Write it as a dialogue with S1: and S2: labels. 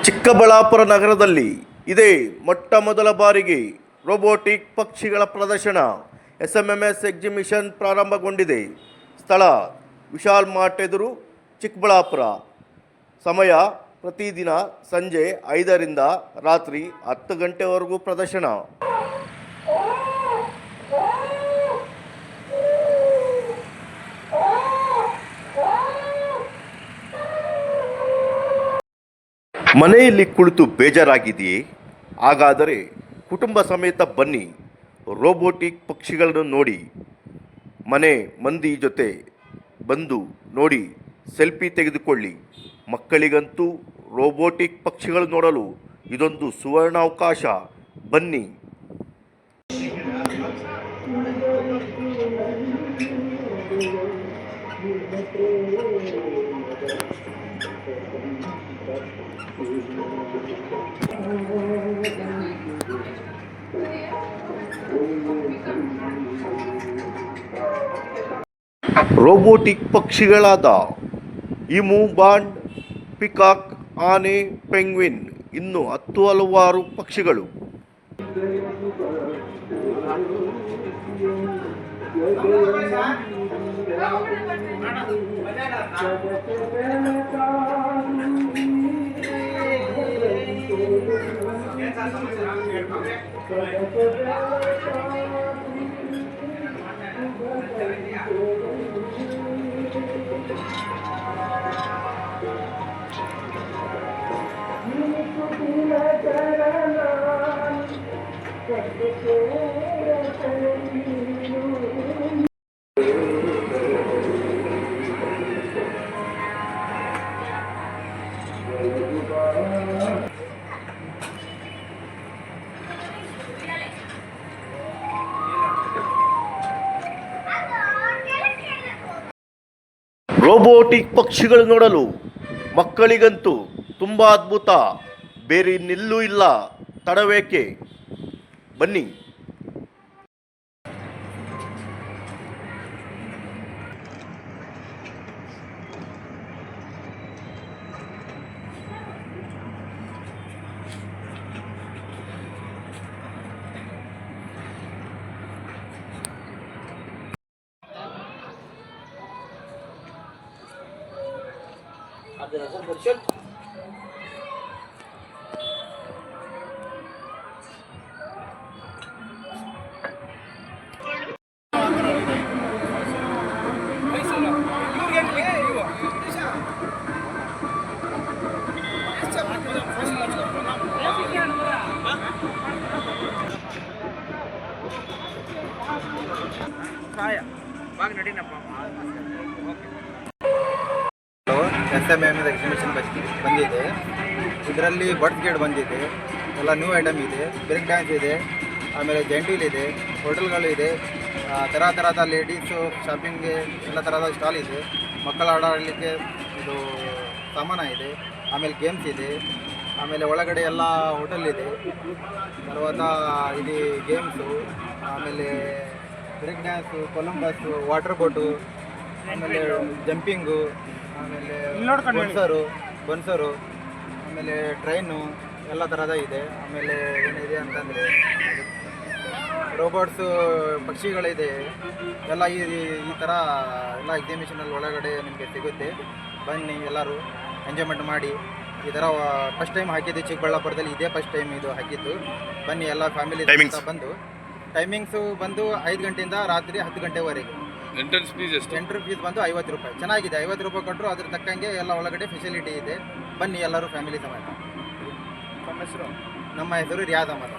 S1: ಚಿಕ್ಕಬಳ್ಳಾಪುರ ನಗರದಲ್ಲಿ ಇದೇ ಮೊಟ್ಟಮೊದಲ ಬಾರಿಗೆ ರೋಬೋಟಿಕ್ ಪಕ್ಷಿಗಳ ಪ್ರದರ್ಶನ SMMS ಎಕ್ಸಿಬಿಷನ್ ಪ್ರಾರಂಭಗೊಂಡಿದೆ. ಸ್ಥಳ ವಿಶಾಲ್ ಮಾರ್ಟ್ ಎದುರು, ಚಿಕ್ಕಬಳ್ಳಾಪುರ. ಸಮಯ ಪ್ರತಿದಿನ ಸಂಜೆ 5ರಿಂದ ರಾತ್ರಿ 10 ಗಂಟೆವರೆಗೂ ಪ್ರದರ್ಶನ. ಮನೆಯಲ್ಲಿ ಕುಳಿತು ಬೇಜಾರಾಗಿದೆಯೇ? ಹಾಗಾದರೆ ಕುಟುಂಬ ಸಮೇತ ಬನ್ನಿ, ರೋಬೋಟಿಕ್ ಪಕ್ಷಿಗಳನ್ನು ನೋಡಿ. ಮನೆ ಮಂದಿ ಜೊತೆ ಬಂದು ನೋಡಿ, ಸೆಲ್ಫಿ ತೆಗೆದುಕೊಳ್ಳಿ. ಮಕ್ಕಳಿಗಂತೂ ರೋಬೋಟಿಕ್ ಪಕ್ಷಿಗಳು ನೋಡಲು ಇದೊಂದು ಸುವರ್ಣಾವಕಾಶ. ಬನ್ನಿ. ರೋಬೋಟಿಕ್ ಪಕ್ಷಿಗಳಾದ ಇಮು, ಬಾಂಡ್, ಪಿಕಾಕ್, ಆನೆ, ಪೆಂಗ್ವಿನ್, ಇನ್ನು ಹಲವಾರು ಪಕ್ಷಿಗಳು. ರೋಬೋಟಿಕ್ ಪಕ್ಷಿಗಳು ನೋಡಲು ಮಕ್ಕಳಿಗಂತೂ ತುಂಬ ಅದ್ಭುತ. ಬೇರೆ ಇನ್ನೆಲ್ಲೂ ಇಲ್ಲ. ತಡವೇಕೆ? ಬನ್ನಿ.
S2: SMMS ಎಕ್ಸಿಬಿಷನ್ ಬಂದಿದೆ. ಇದರಲ್ಲಿ ಬರ್ಡ್ ಗೇಡ್ ಬಂದಿದೆ, ಎಲ್ಲ ನ್ಯೂ ಐಟಮ್ ಇದೆ. ಬ್ರೇಕ್ ಡ್ಯಾನ್ಸ್ ಇದೆ, ಆಮೇಲೆ ಜೆಂಟಿಲ್ ಇದೆ, ಹೋಟೆಲ್ಗಳು ಇದೆ, ಥರದ ಲೇಡೀಸು ಶಾಪಿಂಗ್ಗೆ ಎಲ್ಲ ಥರದ ಸ್ಟಾಲ್ ಇದೆ. ಮಕ್ಕಳ ಆಡಲಿಕ್ಕೆ ಇದು ಸಾಮಾನು ಇದೆ, ಆಮೇಲೆ ಗೇಮ್ಸ್ ಇದೆ, ಆಮೇಲೆ ಒಳಗಡೆ ಎಲ್ಲ ಹೋಟೆಲ್ ಇದೆ. తర్వాత ಇದು ಗೇಮ್ಸು, ಆಮೇಲೆ break dance, Columbus, water boat, ಆಮೇಲೆ ಜಂಪಿಂಗು, ಆಮೇಲೆ ಬನ್ಸರು, ಆಮೇಲೆ ಟ್ರೈನು ಎಲ್ಲ ಥರದ ಇದೆ. ಆಮೇಲೆ ಏನಿದೆ ಅಂತಂದರೆ ರೋಬೋಟ್ಸು ಪಕ್ಷಿಗಳಿದೆ. ಎಲ್ಲ ಈ ಥರ ಎಲ್ಲ ಎಕ್ಸಿಬಿಷನಲ್ಲಿ ಒಳಗಡೆ ನಿಮಗೆ ಸಿಗುತ್ತೆ. ಬನ್ನಿ, ಎಲ್ಲರೂ ಎಂಜಾಯ್ಮೆಂಟ್ ಮಾಡಿ. ಈ ಥರ ಫಸ್ಟ್ ಟೈಮ್ ಹಾಕಿದ್ದು ಚಿಕ್ಕಬಳ್ಳಾಪುರದಲ್ಲಿ, ಇದೇ ಫಸ್ಟ್ ಟೈಮ್ ಇದು ಹಾಕಿದ್ದು. ಬನ್ನಿ, ಎಲ್ಲ ಫ್ಯಾಮಿಲಿ ಬಂದು. ಟೈಮಿಂಗ್ಸು ಬಂದು 5 ಗಂಟೆಯಿಂದ ರಾತ್ರಿ 10 ಗಂಟೆವರೆಗೆ. ಎಂಟ್ರಿ ಫೀಸ್ ಬಂದು 50 ರೂಪಾಯಿ. ಚೆನ್ನಾಗಿದೆ, 50 ರೂಪಾಯಿ ಕೊಟ್ಟರು ಅದ್ರ ತಕ್ಕಂಗೆ ಎಲ್ಲ ಒಳಗಡೆ ಫೆಸಿಲಿಟಿ ಇದೆ. ಬನ್ನಿ, ಎಲ್ಲರೂ ಫ್ಯಾಮಿಲಿ ಸಮೇತ. ನಮ್ಮ ಹೆಸರು ರಿಯಾಜ್ ಅಹಮದ್.